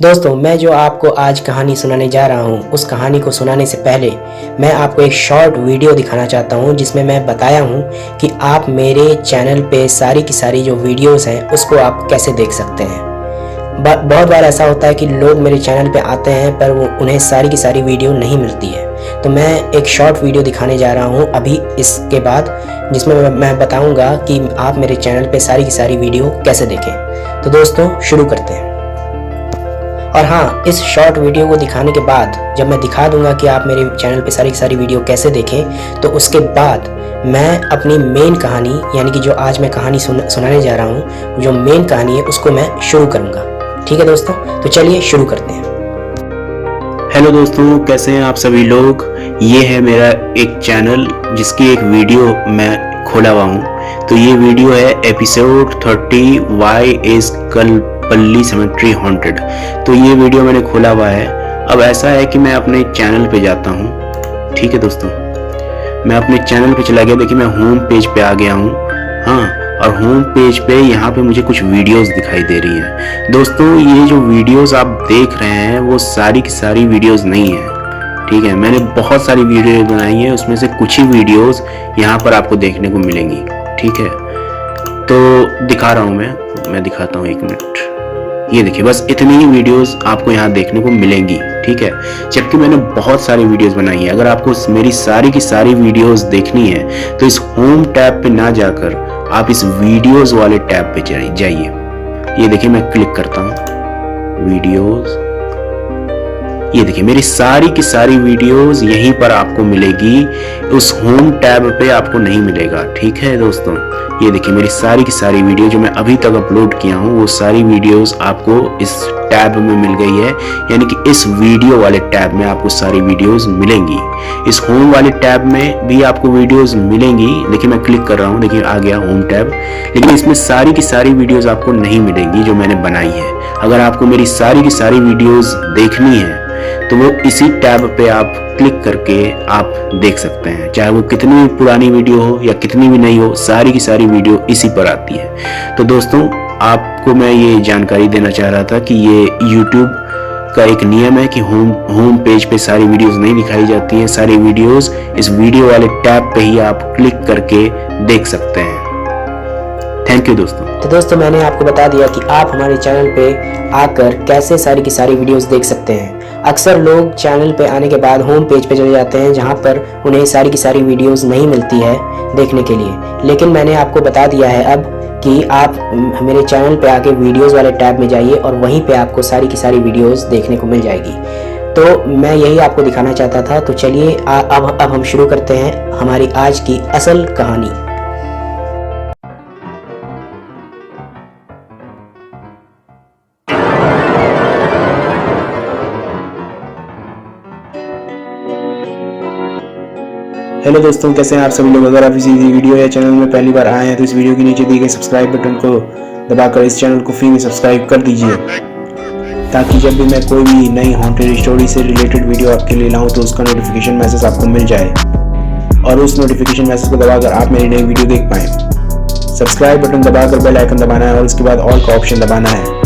दोस्तों, मैं जो आपको आज कहानी सुनाने जा रहा हूँ, उस कहानी को सुनाने से पहले मैं आपको एक शॉर्ट वीडियो दिखाना चाहता हूँ जिसमें मैं बताया हूँ कि आप मेरे चैनल पे सारी की सारी जो वीडियोस हैं उसको आप कैसे देख सकते हैं। बहुत बार ऐसा होता है कि लोग मेरे चैनल पे आते हैं पर उन्हें सारी की सारी वीडियो नहीं मिलती है। तो मैं एक शॉर्ट वीडियो दिखाने जा रहा हूँ अभी इसके बाद, जिसमें मैं बताऊँगा कि आप मेरे चैनल पर सारी की सारी वीडियो कैसे देखें। तो दोस्तों, शुरू करते हैं। और हाँ, इस शॉर्ट वीडियो को दिखाने के बाद जब मैं दिखा दूंगा कि आप मेरे चैनल पे सारी की सारी वीडियो कैसे देखें, तो उसके बाद मैं अपनी मेन कहानी, यानी कि जो आज मैं कहानी सुनाने जा रहा हूँ, जो मेन कहानी है उसको मैं शुरू करूँगा। ठीक है दोस्तों, तो चलिए शुरू करते हैं। हेलो दोस्तों, कैसे हैं आप सभी लोग। ये है मेरा एक चैनल जिसकी एक वीडियो मैं खोला हुआ हूँ। तो ये वीडियो है episode 30 why is Kalpalli cemetery haunted. तो ये वीडियो मैंने खोला हुआ है। अब ऐसा है कि मैं अपने चैनल पे जाता हूँ। ठीक है दोस्तों, मैं अपने चैनल पे चला गया। देखिए, मैं होम पेज पे आ गया हूँ। हाँ, और होम पेज पे यहाँ पे मुझे कुछ वीडियोस दिखाई दे रही हैं। दोस्तों, ये जो वीडियोस आप देख रहे हैं वो सारी की सारी वीडियोस नहीं है। ठीक है, मैंने बहुत सारी वीडियो बनाई है, उसमें से कुछ ही वीडियोस यहाँ पर आपको देखने को मिलेंगी। ठीक है, तो दिखा रहा हूँ मैं दिखाता हूँ, एक मिनट। ये देखिए, बस इतनी ही वीडियोस आपको यहाँ देखने को मिलेंगी। ठीक है, जबकि मैंने बहुत सारी वीडियोस बनाई है। अगर आपको मेरी सारी की सारी वीडियोस देखनी है तो इस होम टैब पे ना जाकर आप इस वीडियोस वाले टैब पे जाइए। ये देखिए, मैं क्लिक करता हूँ वीडियोस। ये देखिए, मेरी सारी की सारी वीडियोस यहीं पर आपको मिलेगी, उस होम टैब पे आपको नहीं मिलेगा। ठीक है दोस्तों, ये देखिए, मेरी सारी की सारी वीडियो जो मैं अभी तक अपलोड किया हूँ वो सारी वीडियोस आपको इस टैब में मिल गई है, यानी कि इस वीडियो वाले टैब में आपको सारी वीडियोस मिलेंगी। इस होम वाले टैब में भी आपको वीडियोस मिलेंगी। देखिए, मैं क्लिक कर रहा हूँ, देखिए आ गया होम टैब, लेकिन इसमें सारी की सारी वीडियोस आपको नहीं मिलेंगी जो मैंने बनाई है। अगर आपको मेरी सारी की सारी वीडियोस देखनी है तो वो इसी टैब पे आप क्लिक करके आप देख सकते हैं, चाहे वो कितनी भी पुरानी वीडियो हो या कितनी भी नई हो, सारी की सारी वीडियो इसी पर आती है। तो दोस्तों, आपको मैं ये जानकारी देना चाह रहा था कि ये YouTube का एक नियम है कि होम पेज पे सारी वीडियोस नहीं दिखाई जाती हैं। सारी वीडियोस इस वीडियो वाले टैब पे ही आप क्लिक करके देख सकते हैं। थैंक यू दोस्तों। तो दोस्तों, मैंने आपको बता दिया कि आप हमारे चैनल पे आकर कैसे सारी की सारी वीडियोस देख सकते हैं। अक्सर लोग चैनल पे आने के बाद होम पेज पे चले जाते हैं जहां पर उन्हें सारी की सारी वीडियोस नहीं मिलती है देखने के लिए, लेकिन मैंने आपको बता दिया है अब कि आप मेरे चैनल पे आके वीडियोस वाले टैब में जाइए और वहीं पे आपको सारी की सारी वीडियोस देखने को मिल जाएगी। तो मैं यही आपको दिखाना चाहता था। तो चलिए अब हम शुरू करते हैं हमारी आज की असल कहानी। हेलो दोस्तों, कैसे हैं आप सभी लोग। अगर आप इसी वीडियो या चैनल में पहली बार आए हैं तो इस वीडियो के नीचे दिए गए सब्सक्राइब बटन को दबाकर इस चैनल को फ्री में सब्सक्राइब कर दीजिए, ताकि जब भी मैं कोई भी नई हॉन्टेड स्टोरी से रिलेटेड वीडियो आपके लिए लाऊं तो उसका नोटिफिकेशन मैसेज आपको मिल जाए और उस नोटिफिकेशन मैसेज को दबाकर आप मेरी नई वीडियो देख पाएँ। सब्सक्राइब बटन दबाकर बेल आइकन दबाना है और उसके बाद ऑल का ऑप्शन दबाना है।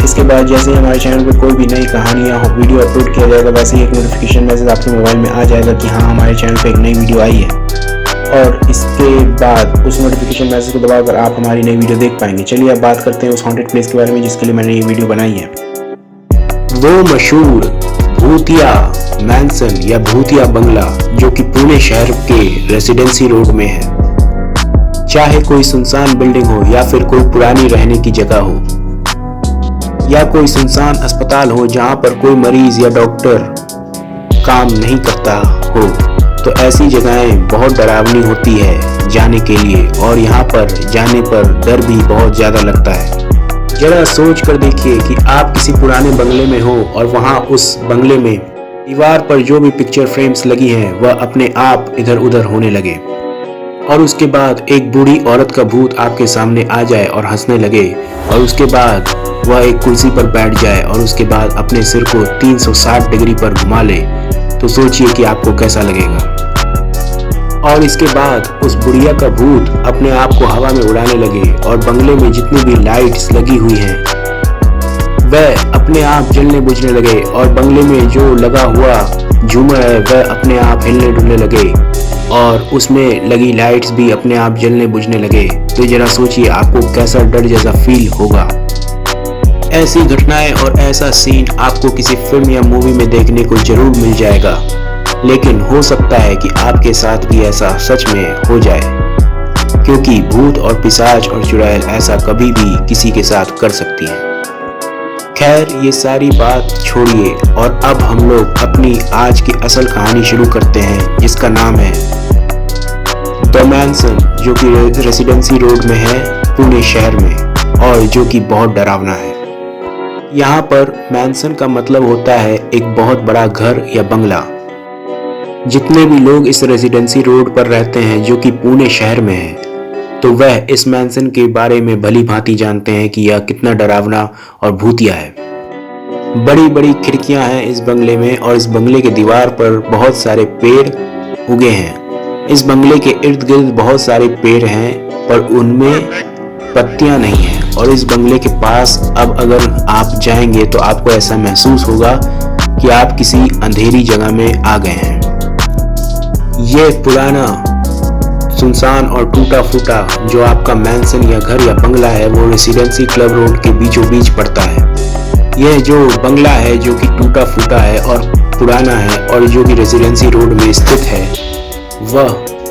इसके बाद जैसे ही हमारे चैनल पर कोई भी नई कहानी या वीडियो अपलोड किया जाएगा, वैसे ही एक नोटिफिकेशन मैसेज आपके मोबाइल में आ जाएगा कि हाँ, हमारे चैनल पे एक नई वीडियो आई है। और इसके बाद उस नोटिफिकेशन मैसेज को दबाकर आप हमारी नई वीडियो देख पाएंगे। चलिए अब बात करते हैं उस हॉन्टेड प्लेस के बारे में जिसके लिए मैंने ये वीडियो बनाई है। वो मशहूर भूतिया मैंसन या भूतिया बंगला जो कि पुणे शहर के रेसिडेंसी रोड में है। चाहे कोई सुनसान बिल्डिंग हो या फिर कोई पुरानी रहने की जगह हो या कोई सुनसान अस्पताल हो जहां पर कोई मरीज या डॉक्टर काम नहीं करता हो, तो ऐसी जगहें बहुत डरावनी होती है जाने के लिए, और यहाँ पर जाने पर डर भी बहुत ज्यादा लगता है। जरा सोच कर देखिए कि आप किसी पुराने बंगले में हो और वहां उस बंगले में दीवार पर जो भी पिक्चर फ्रेम्स लगी हैं वह अपने आप इधर उधर होने लगे, और उसके बाद एक बूढ़ी औरत का भूत आपके सामने आ जाए और हंसने लगे, और उसके बाद वह एक कुर्सी पर बैठ जाए और उसके बाद अपने सिर को 360 डिग्री पर घुमा ले, तो सोचिए कि आपको कैसा लगेगा। और इसके बाद उस बुढ़िया का भूत अपने आप को हवा में उड़ाने लगे और बंगले में जितनी भी लाइट्स लगी हुई हैं वह अपने आप जलने बुझने लगे और बंगले में जो लगा हुआ झूमर है वह अपने आप हिलने डुलने लगे और उसमें लगी लाइट्स भी अपने आप जलने बुझने लगे। तो जरा सोचिए आपको कैसा डर जैसा फील होगा। ऐसी घटनाएं और ऐसा सीन आपको किसी फिल्म या मूवी में देखने को जरूर मिल जाएगा, लेकिन हो सकता है कि आपके साथ भी ऐसा सच में हो जाए, क्योंकि भूत और पिशाच और चुड़ैल ऐसा कभी भी किसी के साथ कर सकती है। खैर ये सारी बात छोड़िए और अब हम लोग अपनी आज की असल कहानी शुरू करते हैं, जिसका नाम है द मैंसन, जो कि रेसिडेंसी रोड में है पुणे शहर में और जो कि बहुत डरावना है। यहाँ पर मैंसन का मतलब होता है एक बहुत बड़ा घर या बंगला। जितने भी लोग इस रेसिडेंसी रोड पर रहते हैं जो कि पुणे शहर में है, तो वह इस मैंसन के बारे में भली भांति जानते हैं कि यह कितना डरावना और भूतिया है। बड़ी बड़ी खिड़कियां हैं इस बंगले में और इस बंगले के दीवार पर बहुत सारे पेड़ उगे हैं। इस बंगले के इर्द गिर्द बहुत सारे पेड़ हैं पर उनमें पत्तियां नहीं हैं और इस बंगले के पास अब अगर आप जाएंगे तो आपको ऐसा महसूस होगा कि आप किसी अंधेरी जगह में आ गए हैं। यह पुराना सुनसान और टूटा फूटा जो आपका मैंसन या घर या बंगला है वो रेसिडेंसी क्लब रोड के बीचों बीच पड़ता है। यह जो बंगला है जो कि टूटा फूटा है और पुराना है और जो कि रेसिडेंसी रोड में स्थित है, वह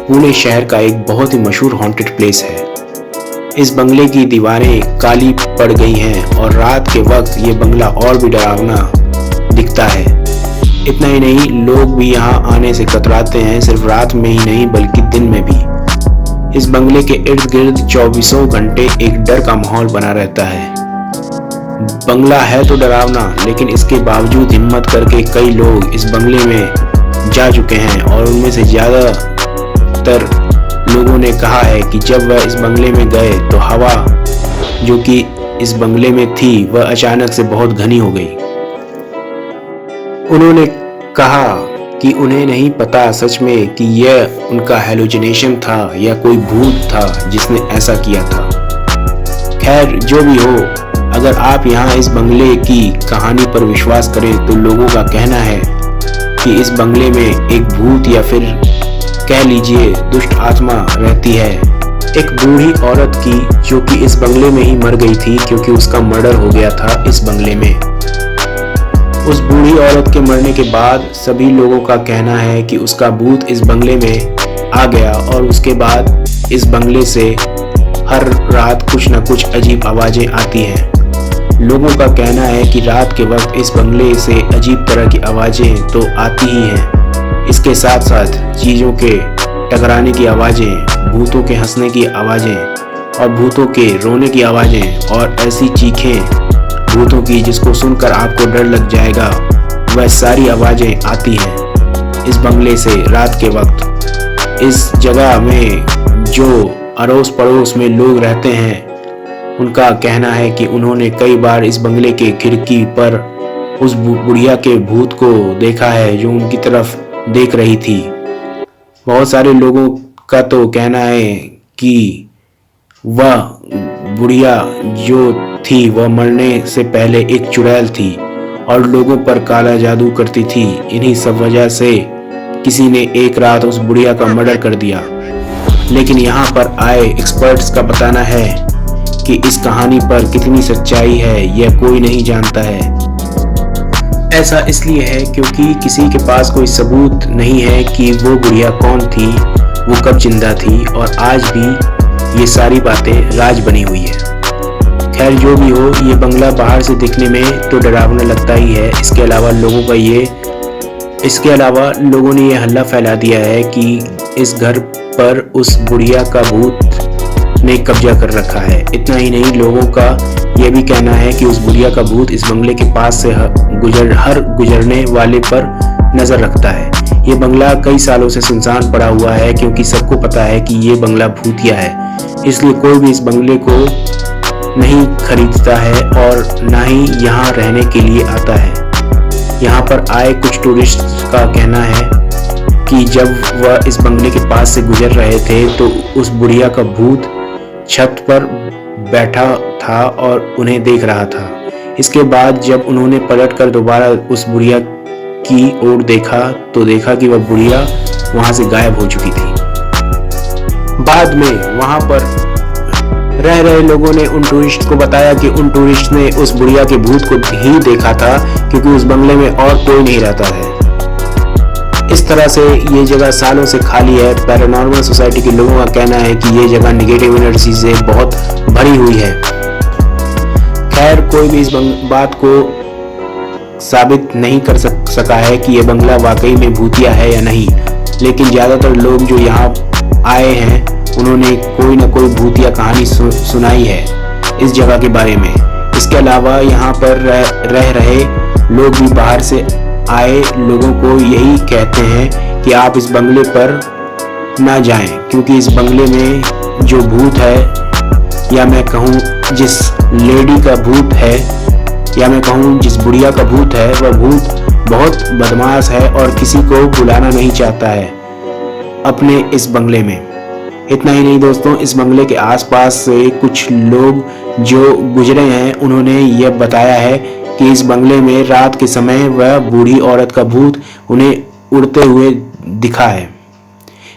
पुणे शहर का एक बहुत ही मशहूर हॉन्टेड प्लेस है। इस बंगले की दीवारें काली पड़ गई हैं और रात के वक्त ये बंगला और भी डरावना दिखता है। इतना ही नहीं, लोग भी यहाँ आने से कतराते हैं, सिर्फ रात में ही नहीं बल्कि दिन में भी। इस बंगले के इर्द गिर्द 24 घंटे एक डर का माहौल बना रहता है। बंगला है तो डरावना, लेकिन इसके बावजूद हिम्मत करके कई लोग इस बंगले में जा चुके हैं और उनमें से ज्यादातर लोगों ने कहा है कि जब वह इस बंगले में गए तो हवा जो कि इस बंगले में थी वह अचानक से बहुत घनी हो गई। उन्होंने कहा कि उन्हें नहीं पता सच में कि यह उनका हेलुसिनेशन था या कोई भूत था जिसने ऐसा किया था। खैर जो भी हो, अगर आप यहाँ इस बंगले की कहानी पर विश्वास करें तो लोगों का कहना है कि इस बंगले में एक भूत या फिर कह लीजिए दुष्ट आत्मा रहती है। एक बूढ़ी औरत की जो कि इस बंगले में ही मर गई थी क्योंकि उसका मर्डर हो गया था इस बंगले में। उस बूढ़ी औरत के मरने के बाद सभी लोगों का कहना है कि उसका भूत इस बंगले में आ गया और उसके बाद इस बंगले से हर रात कुछ न कुछ अजीब आवाजें आती हैं। लोगों का कहना है कि रात के वक्त इस बंगले से अजीब तरह की आवाजें तो आती ही हैं, इसके साथ साथ चीज़ों के टकराने की आवाजें, भूतों के हंसने की आवाजें और भूतों के रोने की आवाजें और ऐसी चीखें भूतों की जिसको सुनकर आपको डर लग जाएगा, वह सारी आवाजें आती हैं इस बंगले से रात के वक्त। इस जगह में जो अड़ोस पड़ोस में लोग रहते हैं उनका कहना है कि उन्होंने कई बार इस बंगले के खिड़की पर उस बुढ़िया के भूत को देखा है जो उनकी तरफ देख रही थी। बहुत सारे लोगों का तो कहना है कि वह बुढ़िया जो थी वह मरने से पहले एक चुड़ैल थी और लोगों पर काला जादू करती थी। इन्हीं सब वजह से किसी ने एक रात उस बुढ़िया का मर्डर कर दिया। लेकिन यहाँ पर आए एक्सपर्ट्स का बताना है कि इस कहानी पर कितनी सच्चाई है यह कोई नहीं जानता है। ऐसा इसलिए है क्योंकि किसी के पास कोई सबूत नहीं है कि वो बुढ़िया कौन थी, वो कब जिंदा थी और आज भी ये सारी बातें राज बनी हुई है। खैर जो भी हो, ये बंगला बाहर से दिखने में तो डरावना लगता ही है। इसके अलावा लोगों ने ये हल्ला फैला दिया है कि इस घर पर उस बुढ़िया का भूत ने कब्जा कर रखा है। इतना ही नहीं, लोगों का यह भी कहना है कि उस बुढ़िया का भूत इस बंगले के पास से हर गुजरने वाले पर नजर रखता है। ये बंगला कई सालों से सुनसान पड़ा हुआ है क्योंकि सबको पता है कि ये बंगला भूतिया है, इसलिए कोई भी इस बंगले को नहीं खरीदता है और ना ही यहाँ रहने के लिए आता है। यहाँ पर आए कुछ टूरिस्ट का कहना है कि जब वह इस बंगले के पास से गुजर रहे थे तो उस बुढ़िया का भूत छत पर बैठा था और उन्हें देख रहा था। इसके बाद जब उन्होंने पलटकर दोबारा उस बुढ़िया की ओर देखा तो देखा कि वह बुढ़िया वहां से गायब हो चुकी थी। बाद में वहां पर रह रहे लोगों ने उन टूरिस्ट को बताया कि उन टूरिस्ट ने उस बुढ़िया के भूत को ही देखा था, क्योंकि उस बंगले में और कोई नहीं रहता है। इस तरह से ये जगह सालों से खाली है। पैरानॉर्मल सोसाइटी के लोगों का कहना है कि ये जगह नेगेटिव एनर्जी से बहुत भरी हुई है। खैर, कोई भी इस बात को साबित नहीं कर सका है कि ये बंगला वाकई में भूतिया है या नहीं, लेकिन ज़्यादातर लोग जो यहाँ आए हैं उन्होंने कोई ना कोई भूतिया कहानी सुनाई है इस जगह के बारे में। इसके अलावा यहाँ पर रह रहे लोग भी बाहर से आए लोगों को यही कहते हैं कि आप इस बंगले पर ना जाएं, क्योंकि इस बंगले में जो भूत है, या मैं कहूँ जिस लेडी का भूत है, या मैं कहूँ जिस बुढ़िया का भूत है, वह भूत बहुत बदमाश है और किसी को बुलाना नहीं चाहता है अपने इस बंगले में। इतना ही नहीं दोस्तों, इस बंगले के आसपास से कुछ लोग जो गुजरे हैं उन्होंने यह बताया है कि इस बंगले में रात के समय वह बूढ़ी औरत का भूत उन्हें उड़ते हुए दिखा है।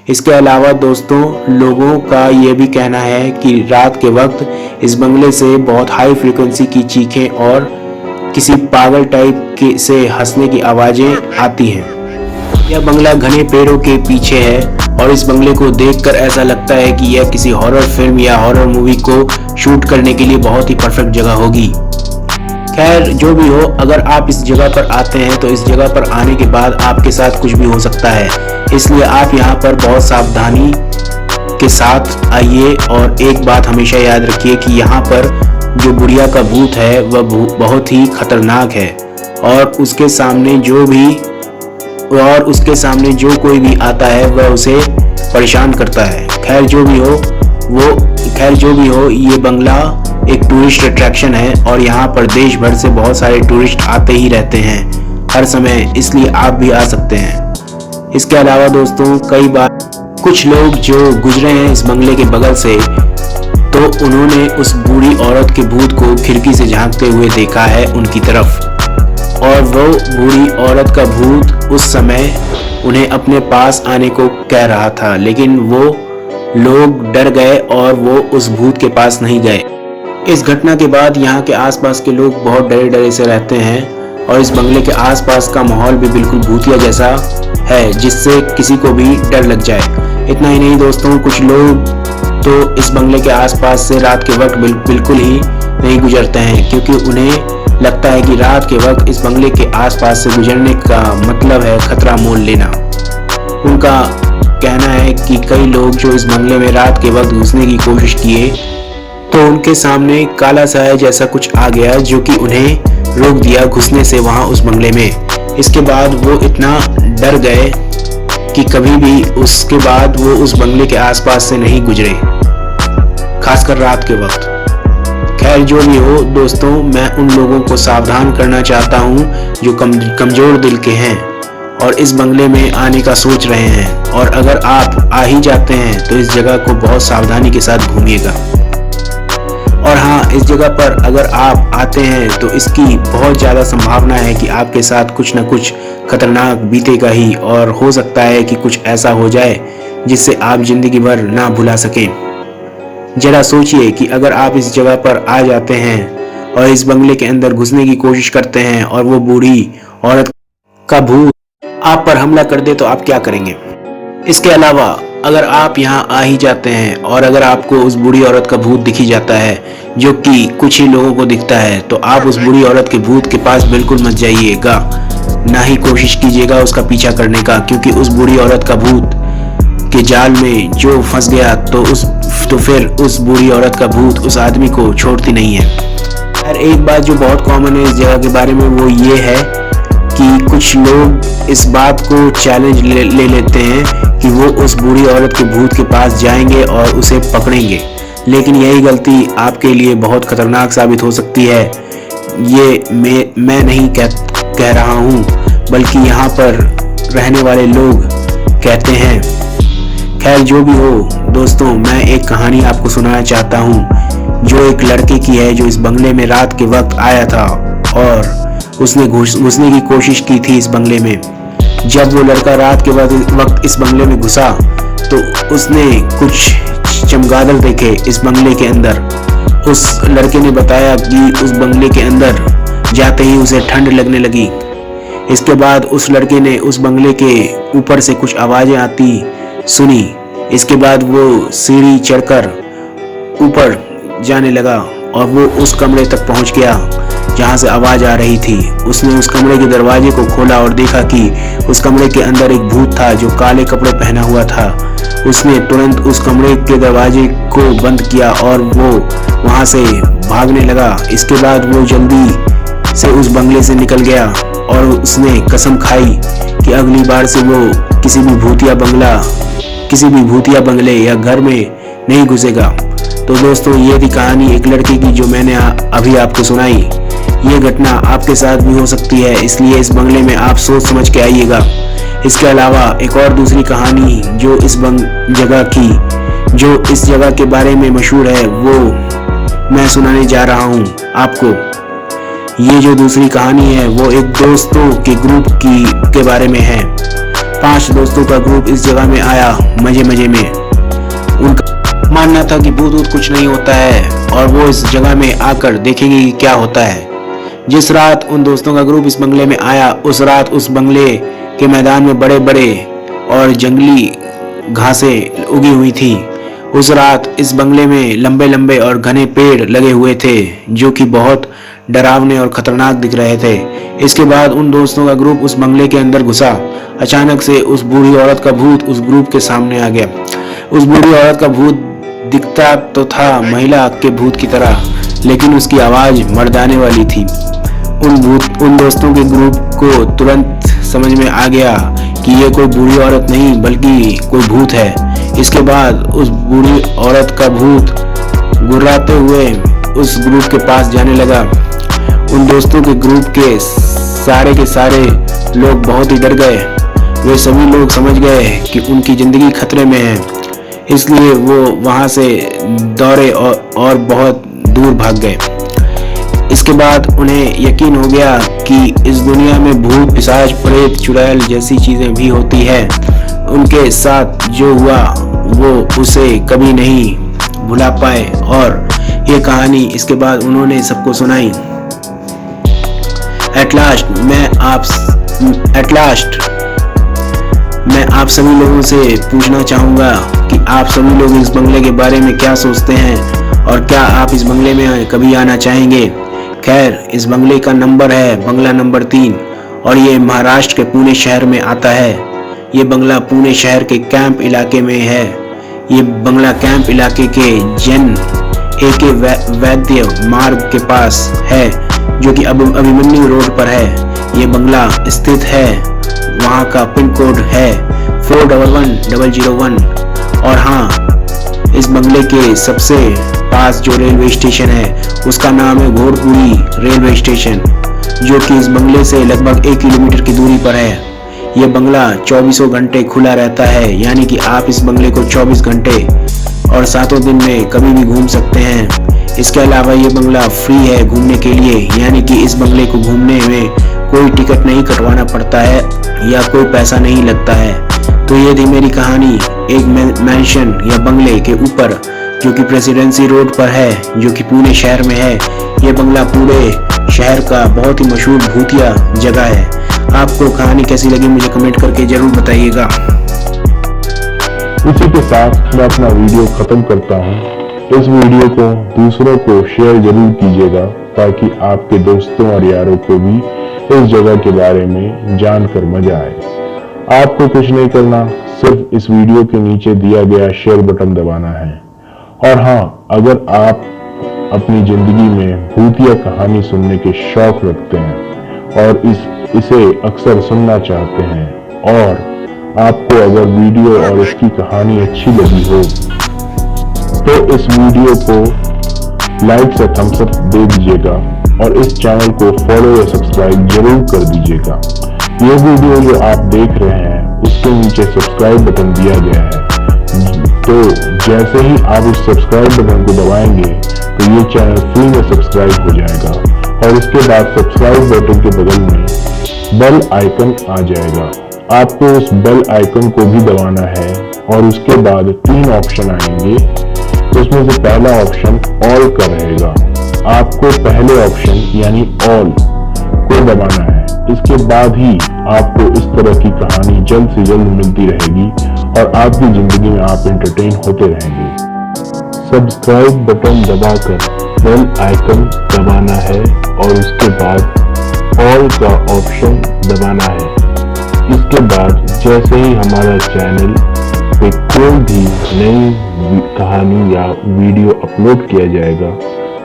इसके अलावा दोस्तों, लोगों का यह भी कहना है कि रात के वक्त इस बंगले से बहुत हाई फ्रीक्वेंसी की चीखें और किसी पागल टाइप से हंसने की आवाजें आती हैं। यह बंगला घने पेड़ों के पीछे है और इस बंगले को देखकर ऐसा लगता है कि यह किसी हॉरर फिल्म या हॉरर मूवी को शूट करने के लिए बहुत ही परफेक्ट जगह होगी। खैर, जो भी हो, अगर आप इस जगह पर आते हैं तो इस जगह पर आने के बाद आपके साथ कुछ भी हो सकता है, इसलिए आप यहाँ पर बहुत सावधानी के साथ आइए। और एक बात हमेशा याद रखिए कि यहाँ पर जो बुढ़िया का भूत है वह बहुत ही खतरनाक है और उसके सामने जो कोई भी आता है वह उसे परेशान करता है। खैर जो भी हो ये बंगला एक टूरिस्ट अट्रैक्शन है और यहाँ पर देश भर से बहुत सारे टूरिस्ट आते ही रहते हैं हर समय, इसलिए आप भी आ सकते हैं। इसके अलावा दोस्तों, कई बार कुछ लोग जो गुजरे हैं इस बंगले के बगल से, तो उन्होंने उस बूढ़ी औरत के भूत को खिड़की से झांकते हुए देखा है उनकी तरफ, और वो बूढ़ी औरत का भूत उस समय उन्हें अपने पास आने को कह रहा था, लेकिन वो लोग डर गए और वो उस भूत के पास नहीं गए। इस घटना के बाद यहाँ के आसपास के लोग बहुत डरे डरे से रहते हैं और इस बंगले के आसपास का माहौल भी बिल्कुल भूतिया जैसा है, जिससे किसी को भी डर लग जाए। इतना ही नहीं दोस्तों, कुछ लोग तो इस बंगले के आसपास से रात के वक्त बिल्कुल ही नहीं गुजरते हैं, क्योंकि उन्हें लगता है कि रात के वक्त इस बंगले के आसपास से गुजरने का मतलब है खतरा मोल लेना। उनका कहना है कि कई लोग जो इस बंगले में रात के वक्त घुसने की कोशिश किए तो उनके सामने काला साया जैसा कुछ आ गया जो कि उन्हें रोक दिया घुसने से वहां उस बंगले में। इसके बाद वो इतना डर गए कि कभी भी उसके बाद वो उस बंगले के आसपास से नहीं गुजरे, खासकर रात के वक्त। खैर जो भी हो दोस्तों, मैं उन लोगों को सावधान करना चाहता हूँ जो कमजोर दिल के हैं और इस बंगले में आने का सोच रहे हैं, और अगर आप आ ही जाते हैं तो इस जगह को बहुत सावधानी के साथ घूमिएगा। और हाँ, इस जगह पर अगर आप आते हैं तो इसकी बहुत ज़्यादा संभावना है कि आपके साथ कुछ न कुछ खतरनाक बीतेगा ही, और हो सकता है कि कुछ ऐसा हो जाए जिससे आप जिंदगी भर ना भुला सकें। जरा सोचिए कि अगर आप इस जगह पर आ जाते हैं और इस बंगले के अंदर घुसने की कोशिश करते हैं और वो बूढ़ी औरत का भूत आप पर हमला कर दे तो आप क्या करेंगे। इसके अलावा अगर आप यहाँ आ ही जाते हैं और अगर आपको उस बूढ़ी औरत का भूत दिखी जाता है, जो कि कुछ ही लोगों को दिखता है, तो आप उस बूढ़ी औरत के भूत के पास बिल्कुल मत जाइएगा, ना ही कोशिश कीजिएगा उसका पीछा करने का, क्योंकि उस बूढ़ी औरत का भूत के जाल में जो फंस गया तो फिर उस बूढ़ी औरत का भूत उस आदमी को छोड़ती नहीं है। यार एक बात जो बहुत कॉमन है इस जगह के बारे में वो ये है कि कुछ लोग इस बात को चैलेंज ले लेते हैं कि वो उस बूढ़ी औरत के भूत के पास जाएंगे और उसे पकड़ेंगे, लेकिन यही गलती आपके लिए बहुत खतरनाक साबित हो सकती है। ये मैं नहीं कह रहा हूँ, बल्कि यहाँ पर रहने वाले लोग कहते हैं। खैर जो भी हो दोस्तों, मैं एक कहानी आपको सुनाना चाहता हूँ जो एक लड़के की है जो इस बंगले में रात के वक्त आया था और उसने घुसने की कोशिश की थी इस बंगले में। जब वो लड़का रात के वक्त इस बंगले में घुसा तो उसने कुछ चमगादड़ देखे इस बंगले के अंदर। उस लड़के ने बताया कि उस बंगले के अंदर जाते ही उसे ठंड लगने लगी। इसके बाद उस लड़के ने उस बंगले के ऊपर से कुछ आवाजें आती सुनी। इसके बाद वो सीढ़ी चढ़कर ऊपर जाने लगा और वो उस कमरे तक पहुंच गया जहां से आवाज आ रही थी। उसने उस कमरे के दरवाजे को खोला और देखा कि उस कमरे के अंदर एक भूत था जो काले कपड़े पहना हुआ था। उसने तुरंत उस कमरे के दरवाजे को बंद किया और वो वहां से भागने लगा। इसके बाद वो जल्दी से उस बंगले से निकल गया और उसने कसम खाई कि अगली बार से वो किसी भी भूतिया बंगले या घर में नहीं घुसेगा। तो दोस्तों, ये थी कहानी एक लड़के की जो मैंने अभी आपको सुनाई। ये घटना आपके साथ भी हो सकती है, इसलिए इस बंगले में आप सोच समझ के आइएगा। इसके अलावा एक और दूसरी कहानी जो इस जगह के बारे में मशहूर है वो मैं सुनाने जा रहा हूँ आपको। ये जो दूसरी कहानी है वो एक दोस्तों के ग्रुप के बारे में है। 5 दोस्तों का ग्रुप इस जगह में आया मजे में। उनका मानना था कि भूत कुछ नहीं होता है और वो इस जगह में आकर देखेंगे कि क्या होता है। जिस रात उन दोस्तों का ग्रुप इस बंगले में आया उस रात उस बंगले के मैदान में बड़े और जंगली घासें उगी हुई थी। उस रात इस बंगले में लंबे और घने पेड़ लगे हुए थे जो कि बहुत डरावने और खतरनाक दिख रहे थे। इसके बाद उन दोस्तों का ग्रुप उस बंगले के अंदर घुसा। अचानक से उस बूढ़ी औरत का भूत उस ग्रुप के सामने आ गया। उस बूढ़ी औरत का भूत दिखता तो था महिला के भूत की तरह, लेकिन उसकी आवाज मर्दाने वाली थी। उन दोस्तों के ग्रुप को तुरंत समझ में आ गया कि ये कोई बूढ़ी औरत नहीं बल्कि कोई भूत है। इसके बाद उस बूढ़ी औरत का भूत गुर्राते हुए उस ग्रुप के पास जाने लगा। उन दोस्तों के ग्रुप के सारे लोग बहुत ही डर गए। वे सभी लोग समझ गए कि उनकी जिंदगी खतरे में है, इसलिए वो वहां से दौड़े और बहुत दूर भाग गए। इसके बाद उन्हें यकीन हो गया कि इस दुनिया में भूत पिशाच प्रेत चुड़ैल जैसी चीजें भी होती है। उनके साथ जो हुआ वो उसे कभी नहीं भुला पाए और ये कहानी इसके बाद उन्होंने सबको सुनाई। एट लास्ट मैं आप सभी लोगों से पूछना चाहूंगा कि आप सभी लोग इस बंगले के बारे में क्या सोचते हैं और क्या आप इस बंगले में कभी आना चाहेंगे। खैर, इस बंगले का नंबर है बंगला नंबर 3 और ये महाराष्ट्र के पुणे शहर में आता है। ये बंगला पुणे शहर के कैंप इलाके में है। ये बंगला कैंप इलाके के जैन AK वैद्य मार्ग के पास है जो कि अभिमन्यु रोड पर है। ये बंगला स्थित है, वहाँ का पिन कोड है 411001 और हाँ, इस बंगले के सबसे पास जो रेलवे स्टेशन है उसका नाम है घोड़पुरी रेलवे स्टेशन, जो कि इस बंगले से लगभग 1 किलोमीटर की दूरी पर है। यह बंगला 24 घंटे खुला रहता है, यानी कि आप इस बंगले को 24 घंटे और 7 दिन में कभी भी घूम सकते हैं। इसके अलावा ये बंगला फ्री है घूमने के लिए, यानी कि इस बंगले को घूमने में कोई टिकट नहीं कटवाना पड़ता है या कोई पैसा नहीं लगता है। तो ये थी मेरी कहानी एक मैंशन या बंगले के ऊपर जो कि प्रेसिडेंसी रोड पर है, जो कि पुणे शहर में है। ये बंगला पूरे शहर का बहुत ही मशहूर भूतिया जगह है। आपको कहानी कैसी लगी मुझे कमेंट करके जरूर बताइएगा। इसी के साथ मैं अपना वीडियो खत्म करता हूँ। इस वीडियो को दूसरों को शेयर जरूर कीजिएगा ताकि आपके दोस्तों और यारों को भी इस जगह के बारे में जानकर मजा आए। आपको कुछ नहीं करना, सिर्फ इस वीडियो के नीचे दिया गया शेयर बटन दबाना है। और हाँ, अगर आप अपनी जिंदगी में भूतिया कहानी सुनने के शौक रखते हैं और इसे अक्सर सुनना चाहते हैं और आपको अगर वीडियो और इसकी कहानी अच्छी लगी हो तो इस वीडियो को लाइक से थम्स अप दे दीजिएगा और इस चैनल को फॉलो या सब्सक्राइब जरूर कर दीजिएगा। ये वीडियो जो आप देख रहे हैं उसके नीचे सब्सक्राइब बटन दिया गया है, तो जैसे ही आप इस सब्सक्राइब बटन को दबाएंगे तो ये चैनल फ्री में सब्सक्राइब हो जाएगा और उसके बाद सब्सक्राइब बटन के बगल में बेल आइकन आ जाएगा। आपको उस बेल आइकन को भी दबाना है और उसके बाद 3 ऑप्शन आएंगे। उसमें से पहला ऑप्शन ऑल का रहेगा। आपको पहले ऑप्शन यानी ऑल को दबाना है। इसके बाद ही आपको इस तरह की कहानी जल्द से जल्द मिलती रहेगी और आपकी जिंदगी में आप एंटरटेन होते रहेंगे। सब्सक्राइब बटन दबाकर बेल आइकन दबाना है और उसके बाद ऑल का ऑप्शन दबाना है। इसके बाद जैसे ही हमारा चैनल पे कोई भी नई कहानी या वीडियो अपलोड किया जाएगा,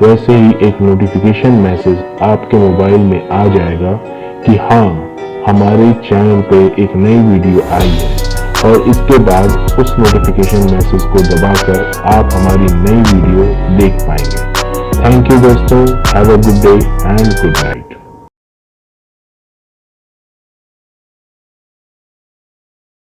वैसे ही एक नोटिफिकेशन मैसेज आपके मोबाइल में आ जाएगा कि हाँ, हमारे चैनल पे एक नई वीडियो आई है, और इसके बाद उस नोटिफिकेशन मैसेज को दबाकर आप हमारी नई वीडियो देख पाएंगे। थैंक यू दोस्तों, have a good day and good night.